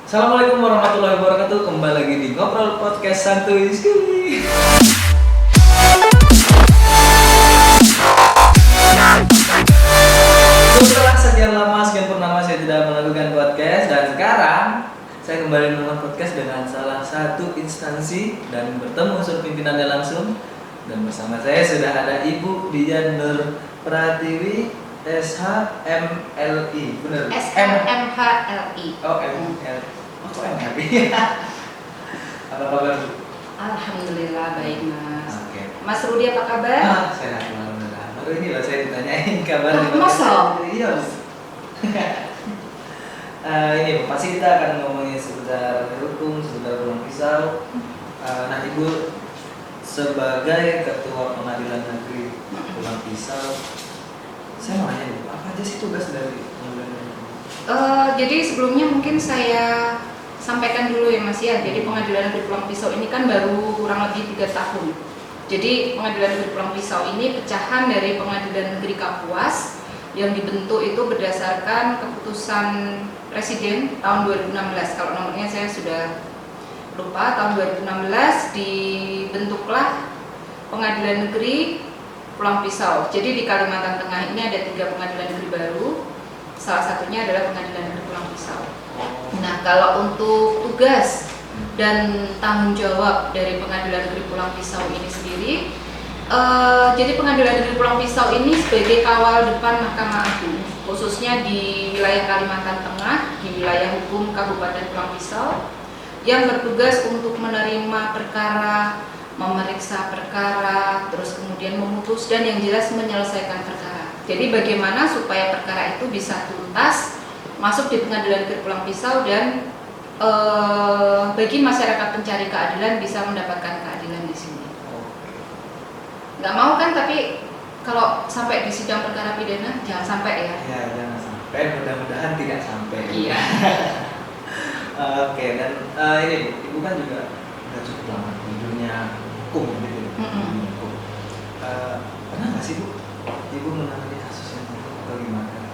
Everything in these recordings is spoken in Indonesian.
Assalamualaikum warahmatullahi wabarakatuh. Kembali lagi di Ngobrol Podcast Santuy sekali. Setelah sekian lama, sekian purnama saya tidak melakukan podcast, dan sekarang saya kembali melakukan podcast dengan salah satu instansi dan bertemu unsur pimpinannya langsung. Dan bersama saya sudah ada Ibu Dian Nur Pratiwi, SHMLI, benar? SMHLI. Oh, ML. Oh, kok MLI? Apa kabar? Alhamdulillah baik Mas. Oke. Mas Rudi apa kabar? Sehat alhamdulillah. Baru ini loh saya ditanyain kabar. Masa? Iya. Ini pasti kita akan ngomongin seputar hukum, seputar pulang pisau. Nah, Ibu sebagai ketua pengadilan negeri pulang pisau, saya mau nanya Ibu, apa aja sih tugas dari pengadilan negeri? Jadi sebelumnya mungkin saya sampaikan dulu ya Mas ya. Jadi pengadilan negeri Pulang Pisau ini kan baru kurang lebih 3 tahun. Jadi pengadilan negeri Pulang Pisau ini pecahan dari pengadilan negeri Kapuas yang dibentuk itu berdasarkan keputusan Presiden tahun 2016. Kalau nomornya saya sudah lupa. Tahun 2016 dibentuklah pengadilan negeri Pulang Pisau. Jadi di Kalimantan Tengah ini ada 3 pengadilan negeri baru. Salah satunya adalah pengadilan negeri Pulang Pisau. Nah, kalau untuk tugas dan tanggung jawab dari pengadilan negeri Pulang Pisau ini sendiri, jadi pengadilan negeri Pulang Pisau ini sebagai kawal depan Mahkamah Agung, khususnya di wilayah Kalimantan Tengah, di wilayah hukum Kabupaten Pulang Pisau, yang bertugas untuk menerima perkara, memeriksa perkara, terus kemudian memutus dan yang jelas menyelesaikan perkara. Jadi bagaimana supaya perkara itu bisa tuntas masuk di pengadilan negeri Pulang Pisau dan bagi masyarakat pencari keadilan bisa mendapatkan keadilan di sini. Nggak mau kan, tapi kalau sampai di sidang perkara pidana jangan sampai ya. Ya, jangan sampai. Mudah-mudahan tidak sampai. Iya. Oke, dan ini Bu, Ibu kan juga udah cukup lama di dunia hukum gitu. Dunia hukum. Pernah nggak sih Bu, Ibu menangani kasus yang itu atau gimana?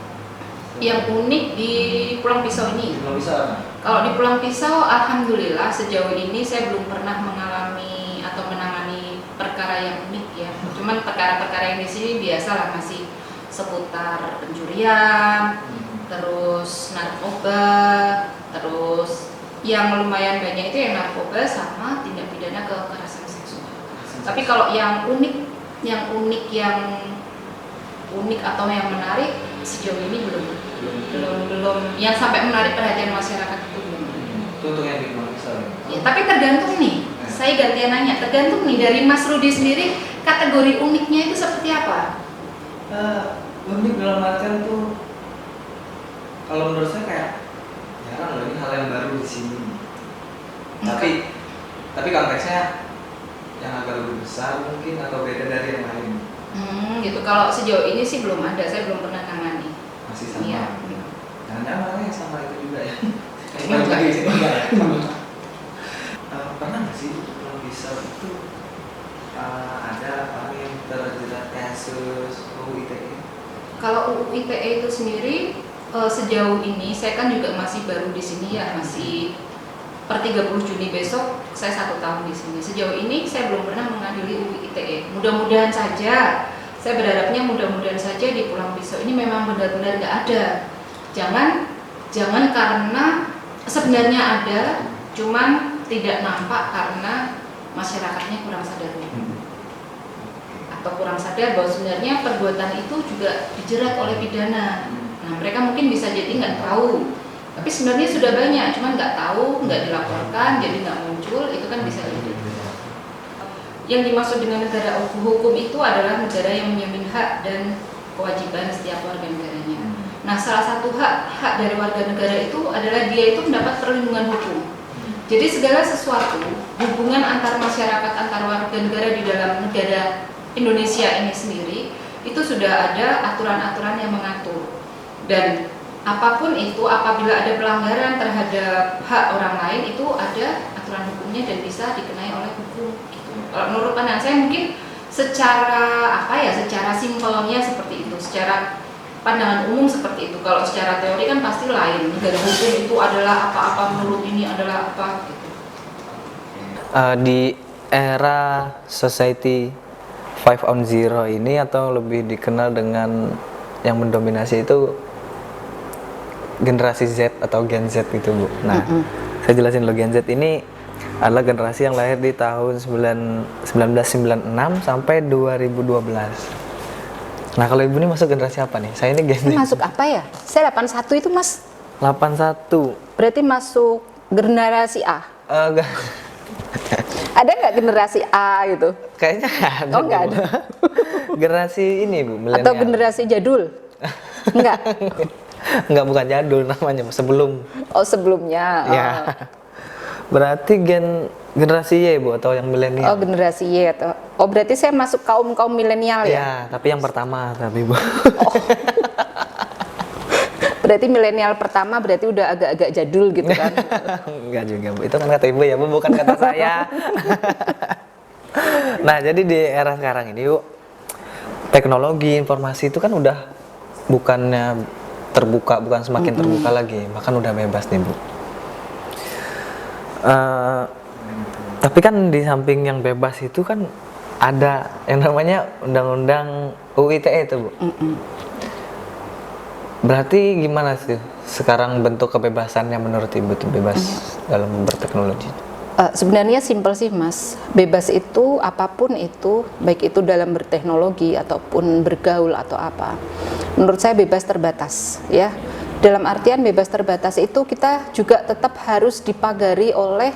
Yang unik di Pulang Pisau ini. Pulang Pisau apa? Kalau di Pulang Pisau, alhamdulillah sejauh ini saya belum pernah mengalami atau menangani perkara yang unik ya. Cuman perkara-perkara yang di sini biasalah masih seputar pencurian, terus narkoba, terus yang lumayan banyak itu yang narkoba sama tindak pidana kekerasan seksual. Tapi kalau yang unik atau yang menarik sejauh ini belum yang sampai menarik perhatian masyarakat itu belum. Itu untuk yang di Pulang Pisau ya? Ya, tapi tergantung nih. Saya gantian nanya, tergantung nih dari Mas Rudi sendiri kategori uniknya itu seperti apa? Unik dalam artian tuh, kalau menurut saya kayak jarang loh, ini hal yang baru di sini. Tapi konteksnya yang agak lebih besar mungkin atau beda dari yang lain. Gitu. Kalau sejauh ini sih belum ada, saya belum pernah nangani. Masih sama. Iya. Jangan-jangan orangnya sama itu juga ya. Enggak. Lagi di sini enggak ya? Pernah nggak sih Pulang Pisau itu ada orang yang terjerat kasus UU ITE? Kalau UU ITE itu sendiri sejauh ini saya kan juga masih baru di sini ya, masih per 30 Juni besok saya 1 tahun di sini. Sejauh ini saya belum pernah mengadili UU ITE. Mudah-mudahan saja, saya berharapnya mudah-mudahan saja di Pulang Pisau ini memang benar-benar nggak ada. Jangan karena sebenarnya ada, cuman tidak nampak karena masyarakatnya kurang sadar atau kurang sadar bahwa sebenarnya perbuatan itu juga dijerat oleh pidana. Nah, mereka mungkin bisa jadi nggak tahu, tapi sebenarnya sudah banyak, cuman nggak tahu, nggak dilaporkan, jadi nggak muncul, itu kan bisa jadi. Yang dimaksud dengan negara hukum itu adalah negara yang menjamin hak dan kewajiban setiap warga negaranya. Nah, salah satu hak dari warga negara itu adalah dia itu mendapat perlindungan hukum. Jadi segala sesuatu, hubungan antar masyarakat, antar warga negara di dalam negara Indonesia ini sendiri, itu sudah ada aturan-aturan yang mengatur. Dan apapun itu, apabila ada pelanggaran terhadap hak orang lain, itu ada aturan hukumnya dan bisa dikenai oleh hukum. Gitu. Kalau menurut pandangan saya mungkin secara simpelnya seperti itu, secara pandangan umum seperti itu. Kalau secara teori kan pasti lain. Negara hukum itu adalah apa-apa, menurut ini adalah apa gitu. Di era society 5.0 ini atau lebih dikenal dengan yang mendominasi itu generasi Z atau Gen Z gitu Bu. Nah, saya jelasin dulu. Gen Z ini adalah generasi yang lahir di tahun 1996 sampai 2012. Nah, kalau Ibu ini masuk generasi apa nih? Saya ini Gen Z. Masuk apa ya? Saya 81 itu Mas. 81. Berarti masuk generasi A. Enggak. Ada nggak generasi A gitu? Kayaknya ada. Oh, nggak Bu. ada. Generasi ini Bu, milenial. Atau generasi jadul? Enggak. Enggak, bukan jadul namanya, sebelum. Oh, sebelumnya. Ya. Berarti generasi Y Bu atau yang Oh, milenial. generasi Y atau oh, berarti saya masuk kaum milenial ya? Ya, tapi yang pertama tapi Bu. Oh. Berarti milenial pertama berarti udah agak-agak jadul gitu kan? Enggak juga Bu, itu kan kata Ibu ya Bu, bukan kata saya. Nah, jadi di era sekarang ini Bu, teknologi informasi itu kan udah bukannya terbuka, bukan semakin terbuka lagi, bahkan udah bebas nih Bu. Tapi kan di samping yang bebas itu kan ada yang namanya Undang-Undang UU ITE itu Bu. Berarti gimana sih sekarang bentuk kebebasannya menurut Ibu itu bebas dalam berteknologi? Sebenarnya simpel sih Mas, bebas itu apapun itu, baik itu dalam berteknologi ataupun bergaul atau apa, menurut saya bebas terbatas ya. Dalam artian bebas terbatas itu kita juga tetap harus dipagari oleh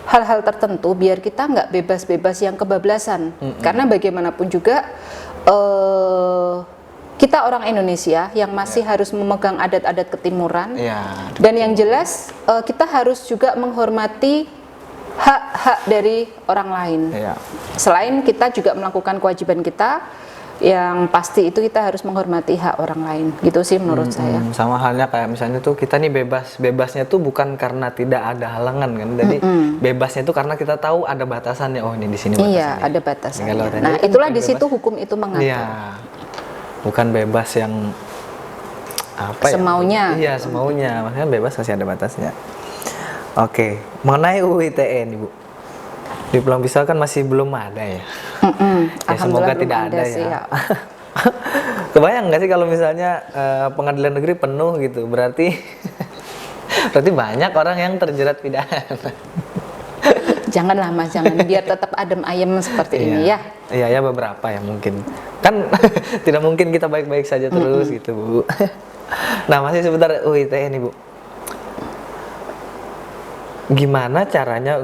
hal-hal tertentu biar kita nggak bebas-bebas yang kebablasan. Karena bagaimanapun juga kita orang Indonesia yang masih harus memegang adat-adat ketimuran. Dan yang jelas kita harus juga menghormati hak-hak dari orang lain. Selain kita juga melakukan kewajiban kita, yang pasti itu kita harus menghormati hak orang lain. Gitu sih menurut saya. Sama halnya kayak misalnya tuh kita nih bebasnya tuh bukan karena tidak ada halangan kan. Jadi bebasnya itu karena kita tahu ada batasannya. Oh, ini di sini batasannya. Iya, ada batasannya. Nah, Nah, itulah di situ hukum itu mengatur. Iya. Bukan bebas yang apa semaunya. Ya? Iya, semaunya. Maksudnya bebas masih ada batasnya. Oke, mengenai UU ITE nih Bu. Di Pulang Pisau kan masih belum ada ya. Ya semoga tidak ada sih, ya. Kebayang nggak sih kalau misalnya pengadilan negeri penuh gitu, berarti banyak orang yang terjerat pidana. Janganlah Mas, jangan, biar tetap adem ayem seperti ini ya. Iya ya, beberapa ya mungkin. Kan tidak mungkin kita baik-baik saja terus gitu Bu. Nah, masih sebentar UU ITE nih Bu. Gimana caranya,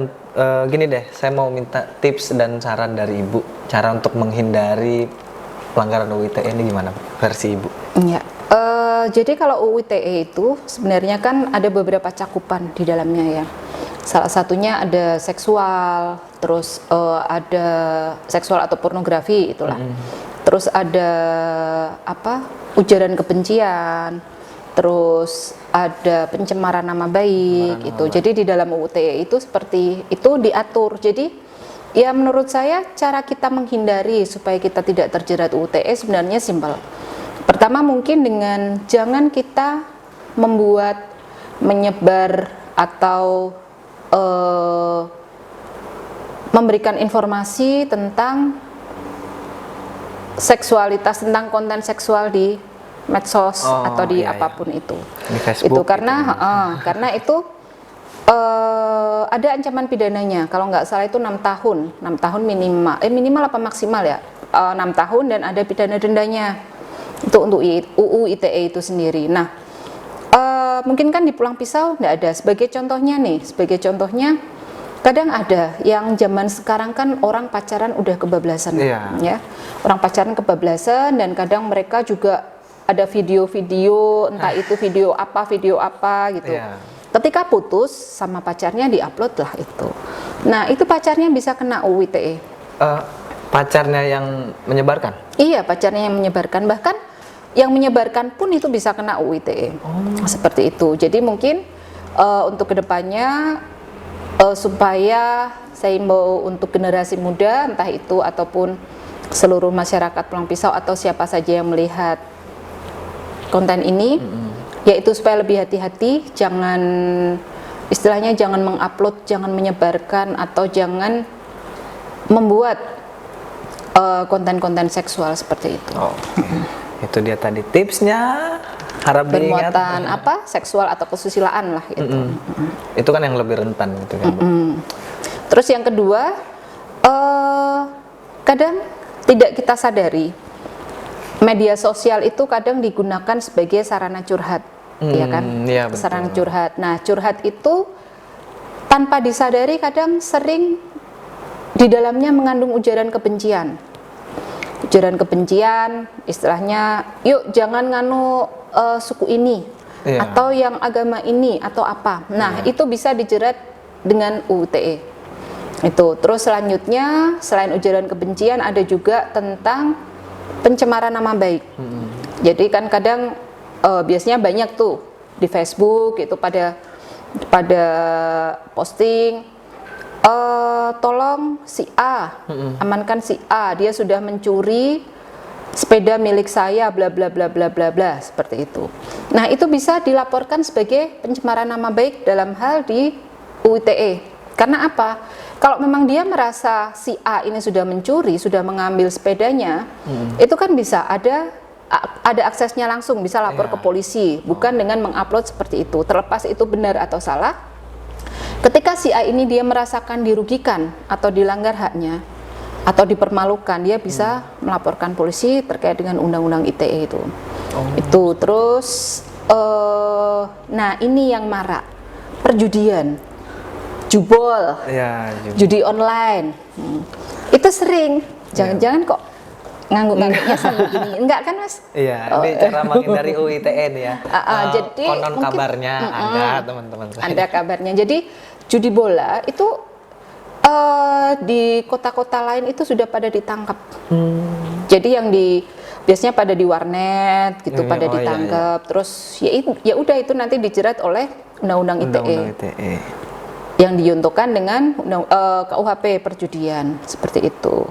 gini deh, saya mau minta tips dan saran dari Ibu, cara untuk menghindari pelanggaran UU ITE ini gimana versi Ibu? Iya, jadi kalau UU ITE itu sebenarnya kan ada beberapa cakupan di dalamnya ya. Salah satunya ada seksual, terus ada seksual atau pornografi itulah. Terus ada apa? Ujaran kebencian. Terus ada pencemaran nama baik itu. Jadi di dalam UU ITE itu seperti itu diatur. Jadi ya menurut saya cara kita menghindari supaya kita tidak terjerat UU ITE sebenarnya simpel. Pertama mungkin dengan jangan kita menyebar atau memberikan informasi tentang seksualitas, tentang konten seksual di medsos atau di apapun itu. Di Facebook, itu karena karena itu ada ancaman pidananya. Kalau nggak salah itu 6 tahun minimal apa maksimal ya, 6 tahun dan ada pidana dendanya. Itu untuk UU ITE itu sendiri. Nah, mungkin kan di Pulang Pisau nggak ada. Sebagai contohnya kadang ada yang zaman sekarang kan orang pacaran udah kebablasan, ya. Orang pacaran kebablasan dan kadang mereka juga ada video-video, entah itu video apa gitu. Ketika putus sama pacarnya diupload lah itu. Nah, itu pacarnya bisa kena UU ITE. Pacarnya yang menyebarkan? Iya, pacarnya yang menyebarkan. Bahkan yang menyebarkan pun itu bisa kena UU ITE. Seperti itu. Jadi mungkin untuk kedepannya supaya saya imbau untuk generasi muda, entah itu ataupun seluruh masyarakat Pulang Pisau atau siapa saja yang melihat konten ini, yaitu supaya lebih hati-hati, jangan istilahnya jangan mengupload, jangan menyebarkan atau jangan membuat konten-konten seksual seperti itu. Itu dia tadi tipsnya. Harap diingat. Bermuatan apa? Seksual atau kesusilaan lah itu. Itu kan yang lebih rentan gitu kan. Bu. Terus yang kedua, kadang tidak kita sadari media sosial itu kadang digunakan sebagai sarana curhat, ya kan? Iya, betul. Sarana curhat. Nah, curhat itu tanpa disadari kadang sering di dalamnya mengandung ujaran kebencian. Ujaran kebencian, istilahnya, yuk jangan nganu suku ini, atau yang agama ini, atau apa. Nah, itu bisa dijerat dengan UU ITE. Itu. Terus selanjutnya, selain ujaran kebencian, ada juga tentang pencemaran nama baik. Jadi kan kadang biasanya banyak tuh di Facebook itu pada posting, tolong si A, amankan si A, dia sudah mencuri sepeda milik saya, bla bla bla bla bla bla, seperti itu. Nah, itu bisa dilaporkan sebagai pencemaran nama baik dalam hal di UU ITE. Karena apa? Kalau memang dia merasa si A ini sudah mencuri, sudah mengambil sepedanya, itu kan bisa ada aksesnya langsung, bisa lapor ke polisi, bukan dengan mengupload seperti itu. Terlepas itu benar atau salah, ketika si A ini dia merasakan dirugikan atau dilanggar haknya atau dipermalukan, dia bisa melaporkan polisi terkait dengan undang-undang ITE itu. Itu terus, nah ini yang marak, perjudian. Jubol, judi online, itu sering. Jangan-jangan kok ngangguk-ngangguknya sambil gini, enggak kan Mas? Iya, ini cara menghindari UU ITE ya. Jadi konon mungkin, kabarnya ada teman-teman saya. Ada kabarnya. Jadi judi bola itu di kota-kota lain itu sudah pada ditangkap. Jadi yang biasanya pada di warnet gitu, pada ditangkap. Terus ya udah itu nanti dijerat oleh undang-undang ITE. Yang diuntukkan dengan KUHP perjudian, seperti itu.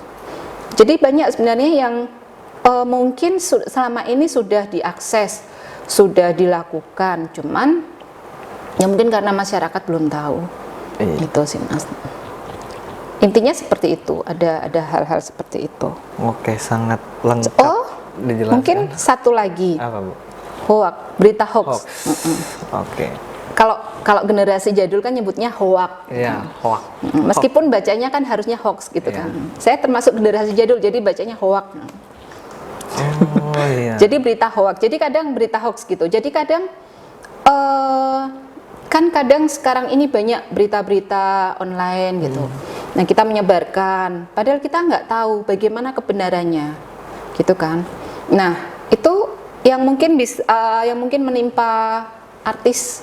Jadi banyak sebenarnya yang mungkin selama ini sudah diakses, sudah dilakukan, cuman ya mungkin karena masyarakat belum tahu. Itu sih Mas. Intinya seperti itu, ada hal-hal seperti itu. Oke, sangat lengkap dijelaskan. Mungkin satu lagi. Apa, Bu? Hoax, berita hoax. Oke. Kalau generasi jadul kan nyebutnya hoax. Iya, hoax. Meskipun bacanya kan harusnya hoax gitu kan. Saya termasuk generasi jadul, jadi bacanya hoax. Jadi berita hoax. Jadi kadang berita hoax gitu. Jadi kadang kan kadang sekarang ini banyak berita-berita online gitu. Nah, kita menyebarkan, padahal kita nggak tahu bagaimana kebenarannya, gitu kan. Nah, itu yang mungkin menimpa artis.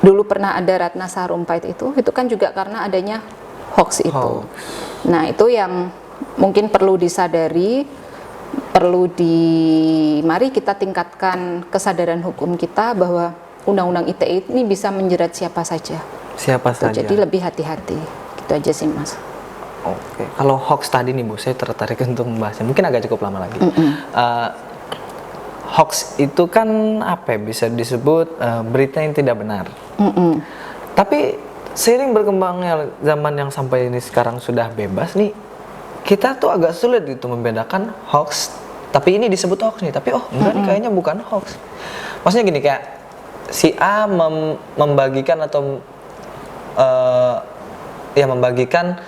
Dulu pernah ada Ratna Sarumpait itu kan juga karena adanya hoax itu. Nah, itu yang mungkin perlu disadari, mari kita tingkatkan kesadaran hukum kita bahwa undang-undang ITE ini bisa menjerat siapa saja. Siapa saja. Jadi lebih hati-hati. Gitu aja sih Mas. Oke. Kalau hoax tadi nih Bu, saya tertarik untuk membahasnya. Mungkin agak cukup lama lagi. Hoax itu kan apa ya, bisa disebut berita yang tidak benar. Tapi seiring berkembangnya zaman yang sampai ini sekarang sudah bebas nih, kita tuh agak sulit gitu membedakan hoax. Tapi ini disebut hoax nih, tapi enggak nih kayaknya bukan hoax. Maksudnya gini, kayak si A membagikan atau membagikan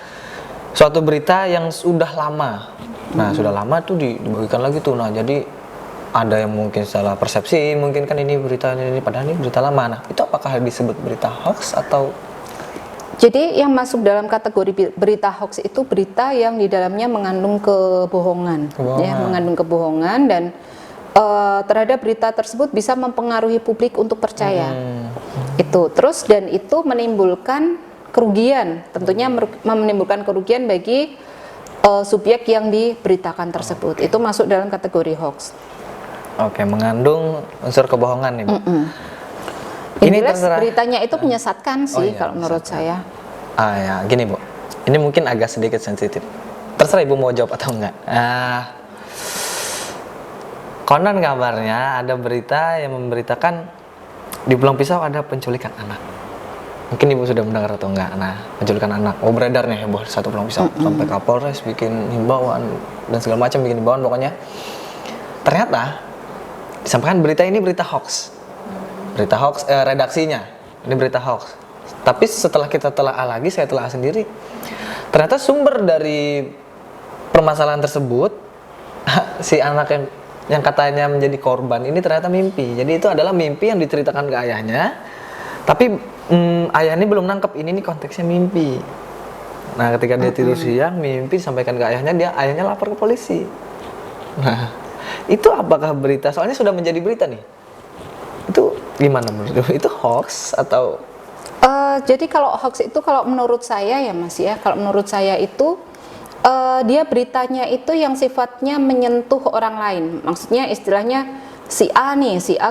suatu berita yang sudah lama. Nah, sudah lama tuh dibagikan lagi tuh. Nah, jadi ada yang mungkin salah persepsi, mungkin kan ini berita ini padahal ini berita lama. Nah, itu apakah disebut berita hoax atau? Jadi yang masuk dalam kategori berita hoax itu berita yang di dalamnya mengandung kebohongan. Ya, mengandung kebohongan dan terhadap berita tersebut bisa mempengaruhi publik untuk percaya. Itu terus dan itu menimbulkan kerugian, tentunya menimbulkan kerugian bagi subjek yang diberitakan tersebut. Itu masuk dalam kategori hoax. Oke, mengandung unsur kebohongan nih, Bu. Ini beritanya itu menyesatkan sih kalau menurut saya. Ya, gini Bu. Ini mungkin agak sedikit sensitif. Terserah Ibu mau jawab atau enggak. Konon kabarnya ada berita yang memberitakan di Pulang Pisau ada penculikan anak. Mungkin ibu sudah mendengar atau enggak? Nah, penculikan anak. Oh, beredar nih heboh satu Pulang Pisau. Sampai Kapolres bikin himbauan dan segala macam bikin himbauan pokoknya. Ternyata disampaikan berita ini berita hoax. Berita hoax redaksinya. Ini berita hoax. Tapi setelah kita telaah lagi, saya telaah sendiri. Ternyata sumber dari permasalahan tersebut si anak yang katanya menjadi korban ini ternyata mimpi. Jadi itu adalah mimpi yang diceritakan ke ayahnya. Tapi ayah ini belum nangkep ini nih konteksnya mimpi. Nah, ketika dia tidur siang mimpi disampaikan ke ayahnya, ayahnya lapor ke polisi. Nah, itu apakah berita? Soalnya sudah menjadi berita nih. Itu gimana menurut ibu? Itu hoax atau? Jadi kalau hoax itu kalau menurut saya ya Mas ya, kalau menurut saya itu dia beritanya itu yang sifatnya menyentuh orang lain. Maksudnya istilahnya si A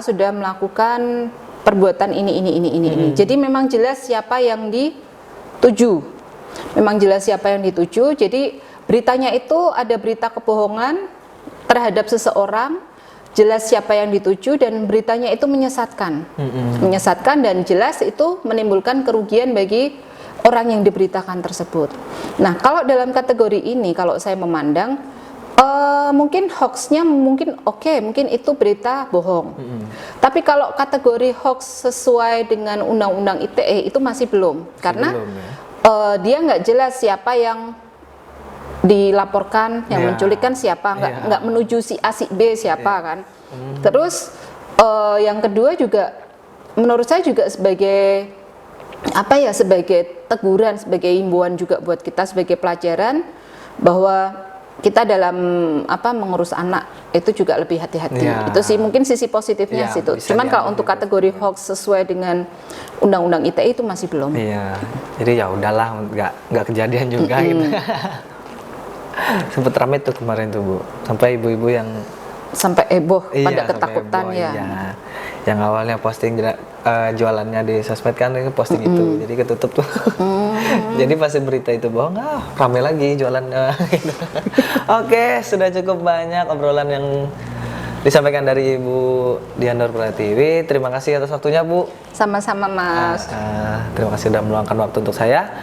sudah melakukan perbuatan ini. Jadi memang jelas siapa yang dituju. Jadi beritanya itu ada berita kebohongan terhadap seseorang, jelas siapa yang dituju dan beritanya itu menyesatkan. Menyesatkan dan jelas itu menimbulkan kerugian bagi orang yang diberitakan tersebut. Nah, kalau dalam kategori ini kalau saya memandang mungkin hoaxnya mungkin mungkin itu berita bohong. Tapi kalau kategori hoax sesuai dengan Undang-Undang ITE itu masih belum, karena dia nggak jelas siapa yang dilaporkan, yang menculikkan siapa, nggak menuju si A si B siapa kan. Terus yang kedua juga menurut saya juga sebagai sebagai teguran, sebagai himbauan juga buat kita sebagai pelajaran bahwa kita dalam mengurus anak itu juga lebih hati-hati. Itu sih mungkin sisi positifnya situ. Cuman kalau untuk kategori hoax sesuai dengan Undang-Undang ITE itu masih belum. Iya. Jadi ya udahlah, nggak kejadian juga gitu. Sempet ramai tuh kemarin tuh Bu, sampai ibu-ibu yang sampai heboh pada ketakutan heboh, ya. Iya. Yang awalnya posting jualannya di sosmed kan itu posting itu, jadi ketutup tuh. Jadi pasti berita itu bohong, rame lagi jualannya. Gitu. Oke, sudah cukup banyak obrolan yang disampaikan dari Ibu Dian Nur Pratiwi. Terima kasih atas waktunya Bu. Sama-sama Mas. Terima kasih sudah meluangkan waktu untuk saya.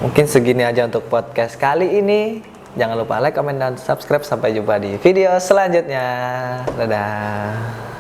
Mungkin segini aja untuk podcast kali ini. Jangan lupa like, comment, dan subscribe. Sampai jumpa di video selanjutnya. Dadah.